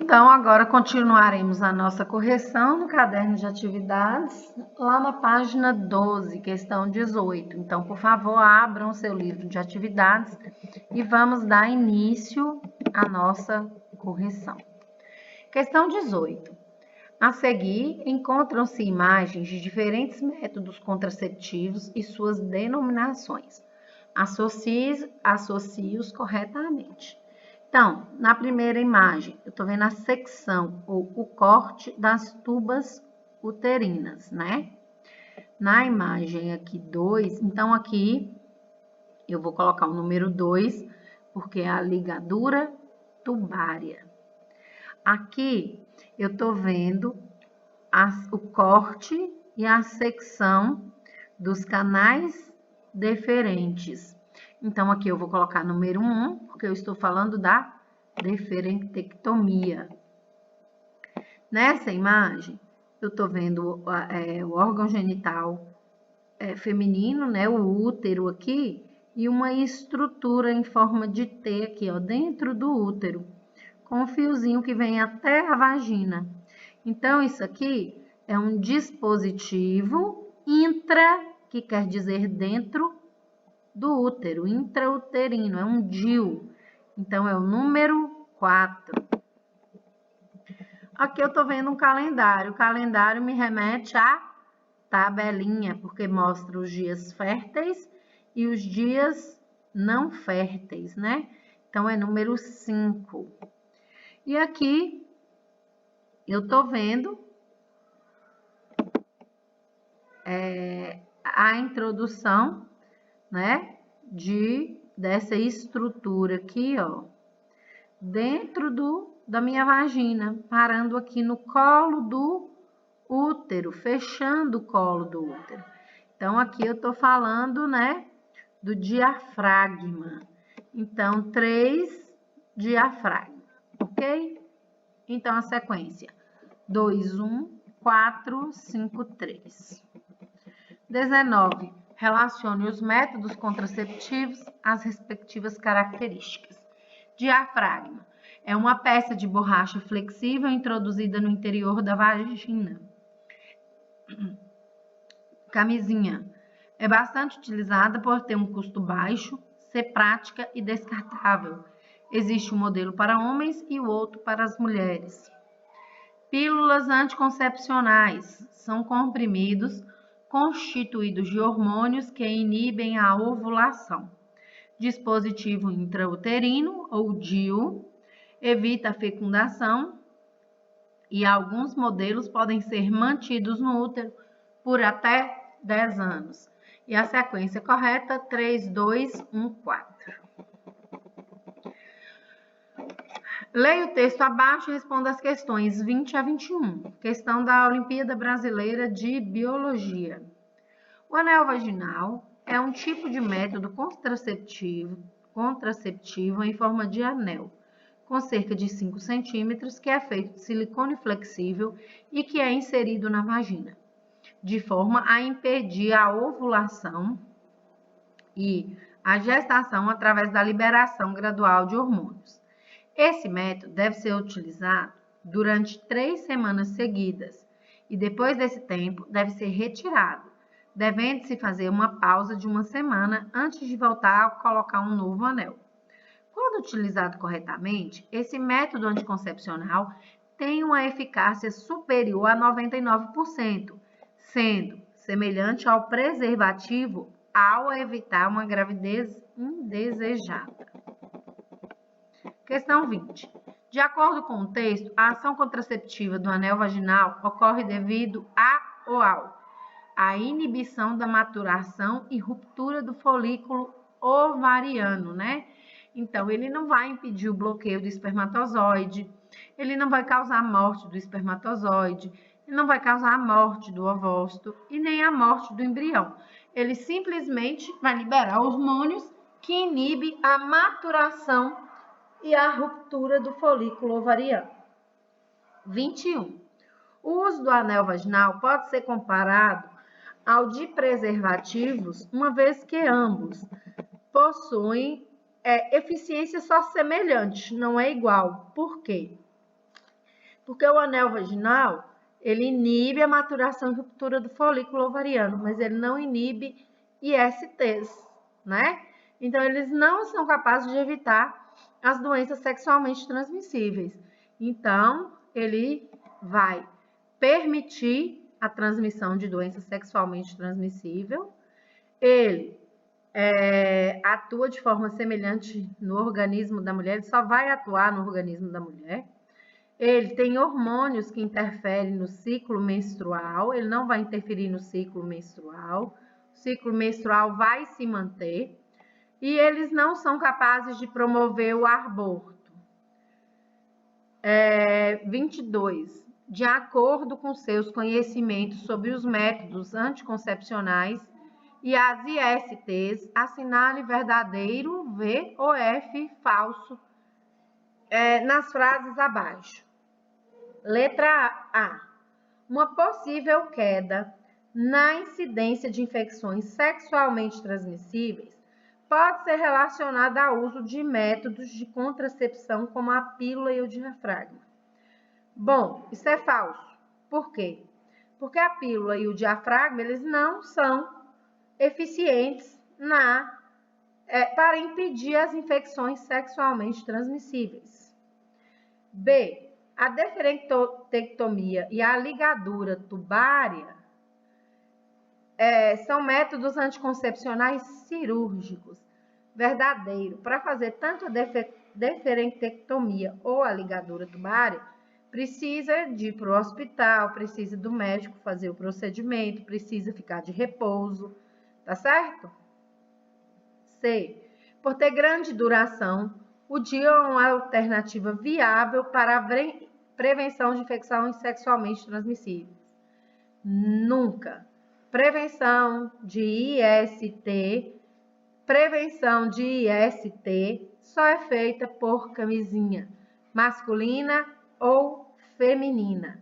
Então, agora continuaremos a nossa correção no caderno de atividades, lá na página 12, questão 18. Então, por favor, abram o seu livro de atividades e vamos dar início à nossa correção. Questão 18. A seguir, encontram-se imagens de diferentes métodos contraceptivos e suas denominações. Associe-os corretamente. Então, na primeira imagem, eu estou vendo a secção ou o corte das tubas uterinas, né? Na imagem aqui 2, então aqui eu vou colocar o número 2, porque é a ligadura tubária. Aqui eu estou vendo o corte e a secção dos canais deferentes. Então, aqui eu vou colocar número 1, porque eu estou falando da deferentectomia. Nessa imagem, eu estou vendo o órgão genital feminino, né, o útero aqui, e uma estrutura em forma de T aqui, ó, dentro do útero, com um fiozinho que vem até a vagina. Então, isso aqui é um dispositivo que quer dizer dentro do útero, intrauterino, é um DIU. Então, é o número 4. Aqui eu estou vendo um calendário. O calendário me remete à tabelinha, porque mostra os dias férteis e os dias não férteis, né? Então, é número 5. E aqui eu estou vendo a introdução, né, dessa estrutura aqui, ó, dentro da minha vagina, parando aqui no colo do útero, fechando o colo do útero. Então, aqui eu tô falando, né, do diafragma. Então, 3 diafragma, ok? Então, a sequência: 2, 1, 4, 5, 3. 19. Relacione os métodos contraceptivos às respectivas características. Diafragma é uma peça de borracha flexível introduzida no interior da vagina. Camisinha é bastante utilizada por ter um custo baixo, ser prática e descartável. Existe um modelo para homens e o outro para as mulheres. Pílulas anticoncepcionais são comprimidos constituídos de hormônios que inibem a ovulação. Dispositivo intrauterino ou DIU evita a fecundação e alguns modelos podem ser mantidos no útero por até 10 anos. E a sequência correta: 3, 2, 1, 4. Leia o texto abaixo e responda as questões 20 a 21. Questão da Olimpíada Brasileira de Biologia. O anel vaginal é um tipo de método contraceptivo em forma de anel, com cerca de 5 centímetros, que é feito de silicone flexível e que é inserido na vagina, de forma a impedir a ovulação e a gestação através da liberação gradual de hormônios. Esse método deve ser utilizado durante 3 semanas seguidas e depois desse tempo deve ser retirado, devendo-se fazer uma pausa de 1 semana antes de voltar a colocar um novo anel. Quando utilizado corretamente, esse método anticoncepcional tem uma eficácia superior a 99%, sendo semelhante ao preservativo ao evitar uma gravidez indesejada. Questão 20. De acordo com o texto, a ação contraceptiva do anel vaginal ocorre devido à inibição da maturação e ruptura do folículo ovariano, né? Então, ele não vai impedir o bloqueio do espermatozoide, ele não vai causar a morte do espermatozoide, ele não vai causar a morte do ovócito e nem a morte do embrião. Ele simplesmente vai liberar hormônios que inibem a maturação e a ruptura do folículo ovariano. 21. O uso do anel vaginal pode ser comparado ao de preservativos, uma vez que ambos possuem eficiência só semelhante, não é igual. Por quê? Porque o anel vaginal, ele inibe a maturação e ruptura do folículo ovariano, mas ele não inibe ISTs, né? Então, eles não são capazes de evitar as doenças sexualmente transmissíveis. Então, ele vai permitir a transmissão de doença sexualmente transmissível. Ele atua de forma semelhante no organismo da mulher, ele só vai atuar no organismo da mulher. Ele tem hormônios que interferem no ciclo menstrual, ele não vai interferir no ciclo menstrual, o ciclo menstrual vai se manter, e eles não são capazes de promover o aborto. 22. De acordo com seus conhecimentos sobre os métodos anticoncepcionais e as ISTs, assinale verdadeiro, V ou F falso nas frases abaixo. Letra A. Uma possível queda na incidência de infecções sexualmente transmissíveis pode ser relacionada ao uso de métodos de contracepção como a pílula e o diafragma. Bom, isso é falso. Por quê? Porque a pílula e o diafragma, eles não são eficientes para impedir as infecções sexualmente transmissíveis. B. A deferentectomia e a ligadura tubária são métodos anticoncepcionais cirúrgicos. Verdadeiro. Para fazer tanto a deferentectomia ou a ligadura tubária, precisa de ir para o hospital, precisa do médico fazer o procedimento, precisa ficar de repouso, tá certo? C. Por ter grande duração, o DIU é uma alternativa viável para a prevenção de infecções sexualmente transmissíveis. Nunca. Prevenção de IST só é feita por camisinha masculina ou feminina.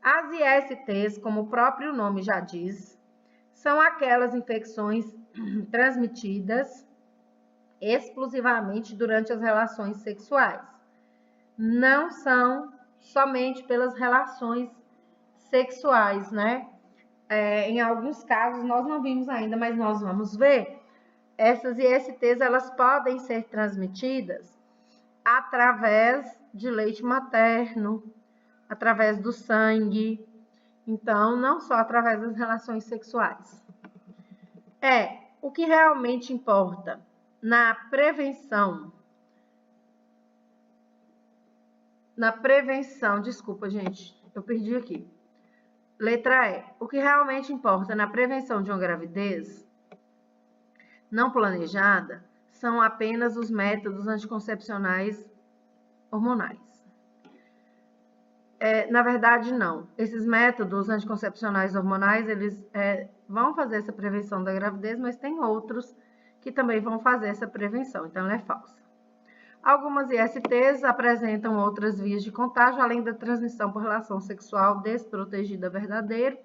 As ISTs, como o próprio nome já diz, são aquelas infecções transmitidas exclusivamente durante as relações sexuais. Não são somente pelas relações sexuais, né? Em alguns casos, nós não vimos ainda, mas nós vamos ver. Essas ISTs, elas podem ser transmitidas através de leite materno, através do sangue. Então, não só através das relações sexuais. O que realmente importa na prevenção, desculpa, gente, eu perdi aqui. Letra E. O que realmente importa na prevenção de uma gravidez não planejada são apenas os métodos anticoncepcionais hormonais. Na verdade, não. Esses métodos anticoncepcionais hormonais, eles vão fazer essa prevenção da gravidez, mas tem outros que também vão fazer essa prevenção, então ela é falsa. Algumas ISTs apresentam outras vias de contágio, além da transmissão por relação sexual desprotegida verdadeiro.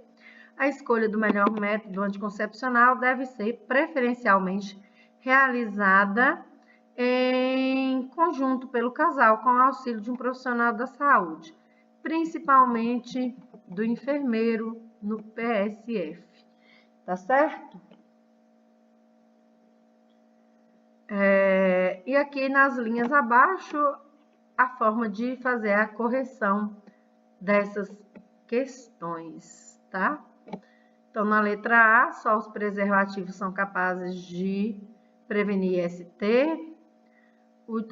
A escolha do melhor método anticoncepcional deve ser preferencialmente realizada em conjunto pelo casal, com o auxílio de um profissional da saúde, principalmente do enfermeiro no PSF. Tá certo? E aqui nas linhas abaixo, a forma de fazer a correção dessas questões, tá? Então, na letra A, só os preservativos são capazes de prevenir IST.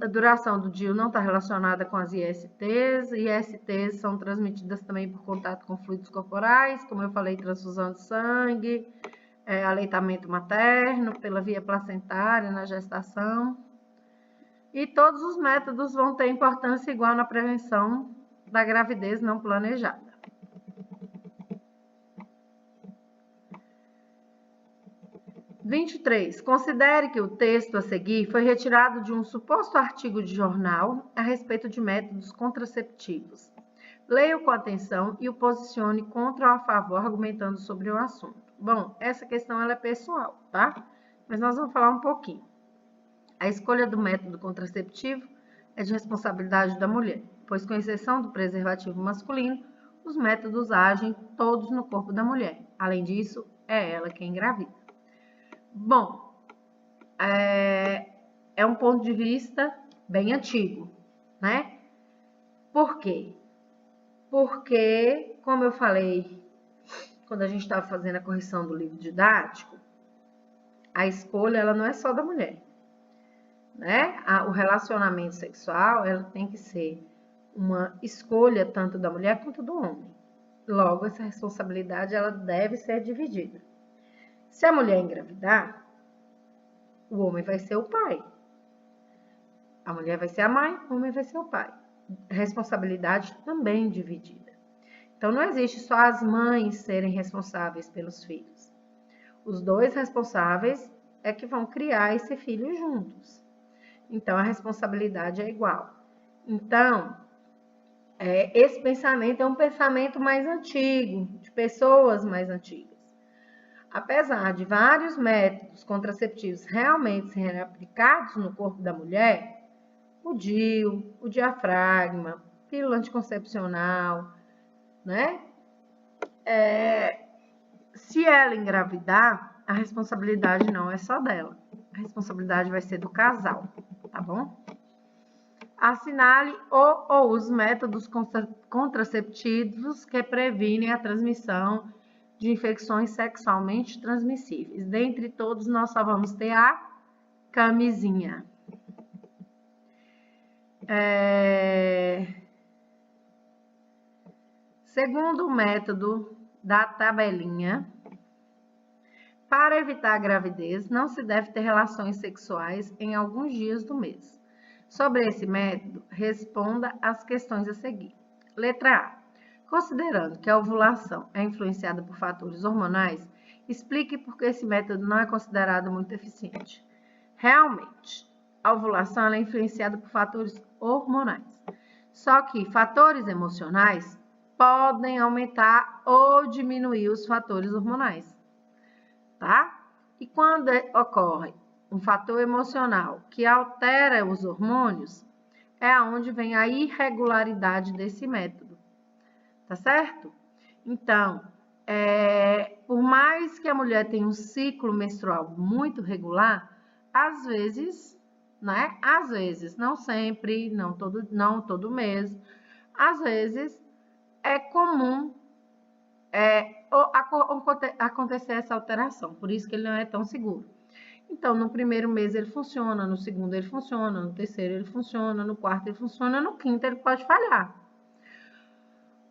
A duração do DIU não está relacionada com as ISTs. ISTs são transmitidas também por contato com fluidos corporais, como eu falei, transfusão de sangue, aleitamento materno, pela via placentária, na gestação. E todos os métodos vão ter importância igual na prevenção da gravidez não planejada. – 23. Considere que o texto a seguir foi retirado de um suposto artigo de jornal a respeito de métodos contraceptivos. Leia-o com atenção e o posicione contra ou a favor, argumentando sobre o assunto. Bom, essa questão ela é pessoal, tá? Mas nós vamos falar um pouquinho. A escolha do método contraceptivo é de responsabilidade da mulher. pois com exceção do preservativo masculino, os métodos agem todos no corpo da mulher. Além disso, é ela quem engravida. Bom, é um ponto de vista bem antigo, né? Por quê? Porque, como eu falei, quando a gente estava fazendo a correção do livro didático, a escolha ela não é só da mulher, né? O relacionamento sexual ela tem que ser uma escolha tanto da mulher quanto do homem. Logo, essa responsabilidade ela deve ser dividida. Se a mulher engravidar, o homem vai ser o pai. A mulher vai ser a mãe, o homem vai ser o pai. Responsabilidade também dividida. Então, não existe só as mães serem responsáveis pelos filhos. Os dois responsáveis é que vão criar esse filho juntos. Então, a responsabilidade é igual. Então, esse pensamento é um pensamento mais antigo, de pessoas mais antigas. Apesar de vários métodos contraceptivos realmente serem aplicados no corpo da mulher, o DIU, o diafragma, pílula anticoncepcional, né? Se ela engravidar, a responsabilidade não é só dela. A responsabilidade vai ser do casal, tá bom? Assinale o ou os métodos contraceptivos que previnem a transmissão de infecções sexualmente transmissíveis. Dentre todos, nós só vamos ter a camisinha. Segundo o método da tabelinha, para evitar a gravidez, não se deve ter relações sexuais em alguns dias do mês. Sobre esse método, responda às questões a seguir. Letra A. Considerando que a ovulação é influenciada por fatores hormonais, explique por que esse método não é considerado muito eficiente. Realmente, a ovulação é influenciada por fatores hormonais. Só que fatores emocionais podem aumentar ou diminuir os fatores hormonais, tá? E quando ocorre um fator emocional que altera os hormônios, é onde vem a irregularidade desse método, tá certo? Então, por mais que a mulher tenha um ciclo menstrual muito regular, às vezes, né? Às vezes, não sempre, não todo mês, às vezes é comum acontecer essa alteração, por isso que ele não é tão seguro. Então, no primeiro mês ele funciona, no segundo ele funciona, no terceiro ele funciona, no quarto ele funciona, no quinto ele pode falhar.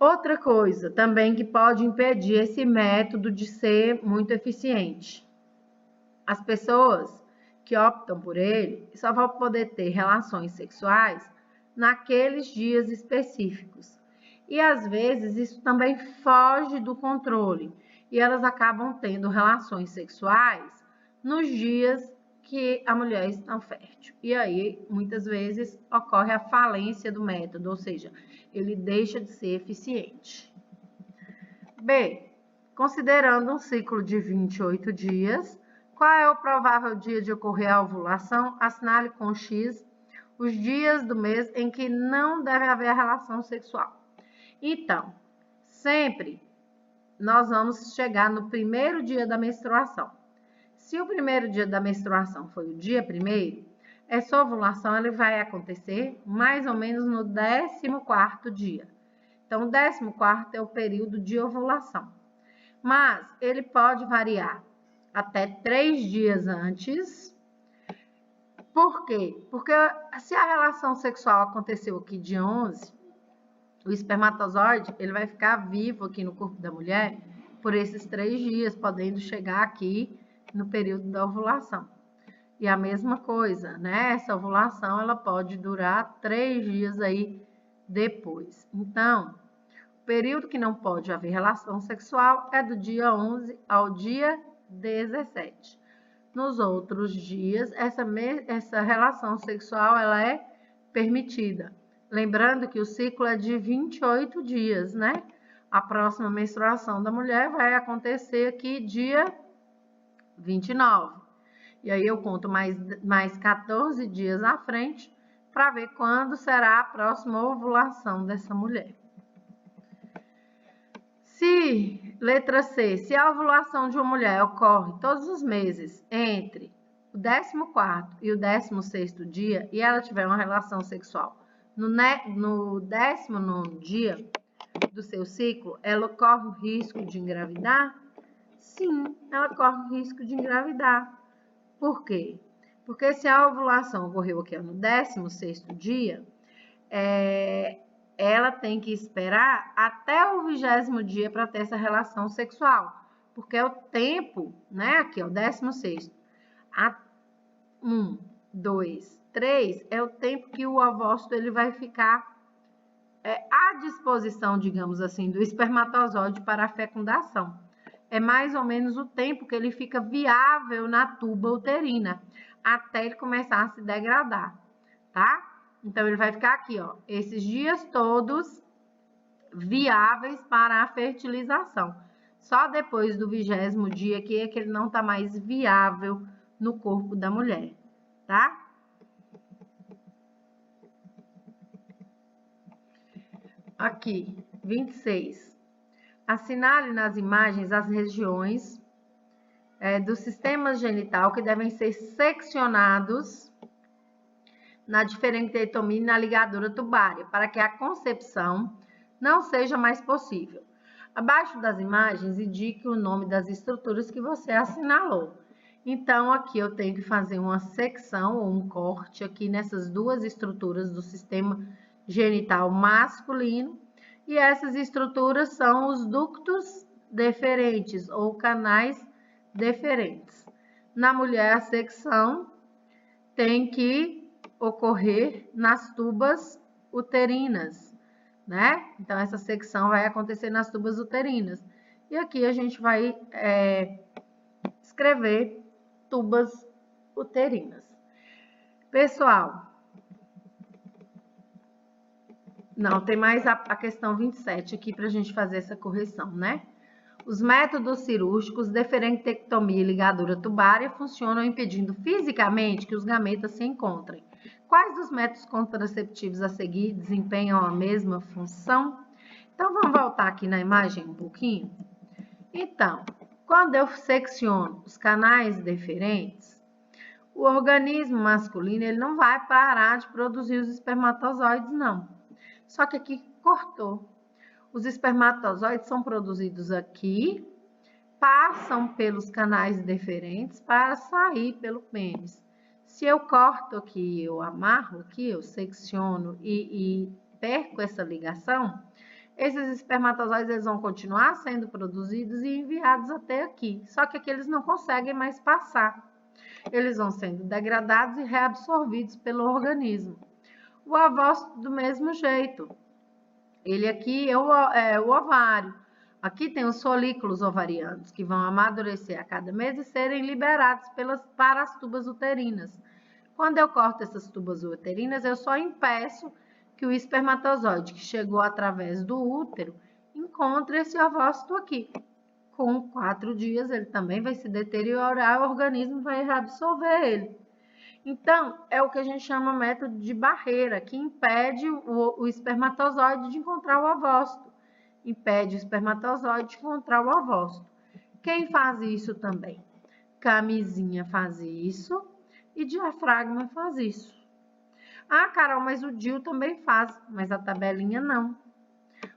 Outra coisa também que pode impedir esse método de ser muito eficiente. As pessoas que optam por ele só vão poder ter relações sexuais naqueles dias específicos. E às vezes isso também foge do controle e elas acabam tendo relações sexuais nos dias que a mulher está fértil. E aí, muitas vezes, ocorre a falência do método, ou seja, ele deixa de ser eficiente. B. Considerando um ciclo de 28 dias, qual é o provável dia de ocorrer a ovulação? Assinale com X os dias do mês em que não deve haver relação sexual. Então, sempre nós vamos chegar no primeiro dia da menstruação. Se o primeiro dia da menstruação foi o dia primeiro, essa ovulação ele vai acontecer mais ou menos no 14º dia. Então, o 14º é o período de ovulação. Mas ele pode variar até 3 dias antes. Por quê? Porque se a relação sexual aconteceu aqui dia 11, o espermatozoide ele vai ficar vivo aqui no corpo da mulher por esses 3 dias, podendo chegar aqui no período da ovulação. E a mesma coisa, né? Essa ovulação ela pode durar 3 dias aí depois. Então, o período que não pode haver relação sexual é do dia 11 ao dia 17. Nos outros dias, essa relação sexual ela é permitida. Lembrando que o ciclo é de 28 dias, né? A próxima menstruação da mulher vai acontecer aqui dia 29. E aí eu conto mais 14 dias à frente, para ver quando será a próxima ovulação dessa mulher. Letra C, se a ovulação de uma mulher ocorre todos os meses entre o 14º e o 16º dia e ela tiver uma relação sexual no 19º dia do seu ciclo, ela corre o risco de engravidar? Sim, ela corre o risco de engravidar. Por quê? Porque se a ovulação ocorreu aqui no 16º dia, ela tem que esperar até o 20º dia para ter essa relação sexual. Porque é o tempo, né? Aqui, ó, 16º. 1, 2, 3 é o tempo que o ovócito ele vai ficar à disposição, digamos assim, do espermatozoide para a fecundação. É mais ou menos o tempo que ele fica viável na tuba uterina, até ele começar a se degradar, tá? Então, ele vai ficar aqui, ó, esses dias todos viáveis para a fertilização. Só depois do 20º dia que ele não está mais viável no corpo da mulher, tá? Aqui, 26. Assinale nas imagens as regiões do sistema genital que devem ser seccionados na diferenctomia e na ligadura tubária, para que a concepção não seja mais possível. Abaixo das imagens, indique o nome das estruturas que você assinalou. Então, aqui eu tenho que fazer uma secção ou um corte aqui nessas duas estruturas do sistema genital masculino. E essas estruturas são os ductos deferentes ou canais deferentes. Na mulher, a secção tem que ocorrer nas tubas uterinas, né? Então, essa secção vai acontecer nas tubas uterinas. E aqui a gente vai escrever tubas uterinas. Pessoal, não, tem mais a questão 27 aqui para a gente fazer essa correção, né? Os métodos cirúrgicos, deferentectomia e ligadura tubária, funcionam impedindo fisicamente que os gametas se encontrem. Quais dos métodos contraceptivos a seguir desempenham a mesma função? Então, vamos voltar aqui na imagem um pouquinho. Então, quando eu secciono os canais deferentes, o organismo masculino ele não vai parar de produzir os espermatozoides, não. Só que aqui cortou. Os espermatozoides são produzidos aqui, passam pelos canais deferentes para sair pelo pênis. Se eu corto aqui, eu amarro aqui, eu secciono e perco essa ligação, esses espermatozoides eles vão continuar sendo produzidos e enviados até aqui. Só que aqui eles não conseguem mais passar. Eles vão sendo degradados e reabsorvidos pelo organismo. O ovócito do mesmo jeito. Ele aqui é o ovário. Aqui tem os folículos ovarianos, que vão amadurecer a cada mês e serem liberados para as tubas uterinas. Quando eu corto essas tubas uterinas, eu só impeço que o espermatozoide que chegou através do útero encontre esse ovócito aqui. Com 4 dias, ele também vai se deteriorar, o organismo vai reabsorver ele. Então, é o que a gente chama método de barreira, que impede o espermatozoide de encontrar o ovócito. Impede o espermatozoide de encontrar o ovócito. Quem faz isso também? Camisinha faz isso e diafragma faz isso. Ah, Carol, mas o DIU também faz, mas a tabelinha não.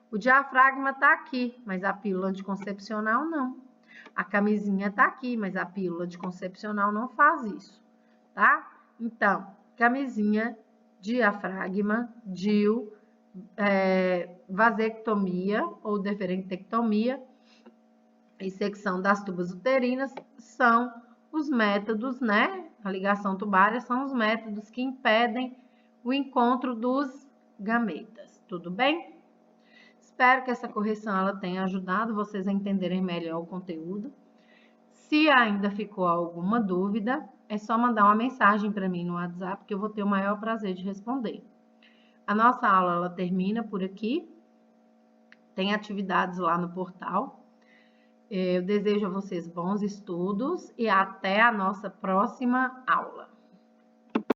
O diafragma está aqui, mas a pílula anticoncepcional não. A camisinha está aqui, mas a pílula anticoncepcional não faz isso, tá? Então, camisinha, diafragma, DIU, vasectomia ou deferentectomia e secção das tubas uterinas são os métodos, né? A ligação tubária são os métodos que impedem o encontro dos gametas, tudo bem? Espero que essa correção ela tenha ajudado vocês a entenderem melhor o conteúdo. Se ainda ficou alguma dúvida, é só mandar uma mensagem para mim no WhatsApp que eu vou ter o maior prazer de responder. A nossa aula ela termina por aqui. Tem atividades lá no portal. Eu desejo a vocês bons estudos e até a nossa próxima aula.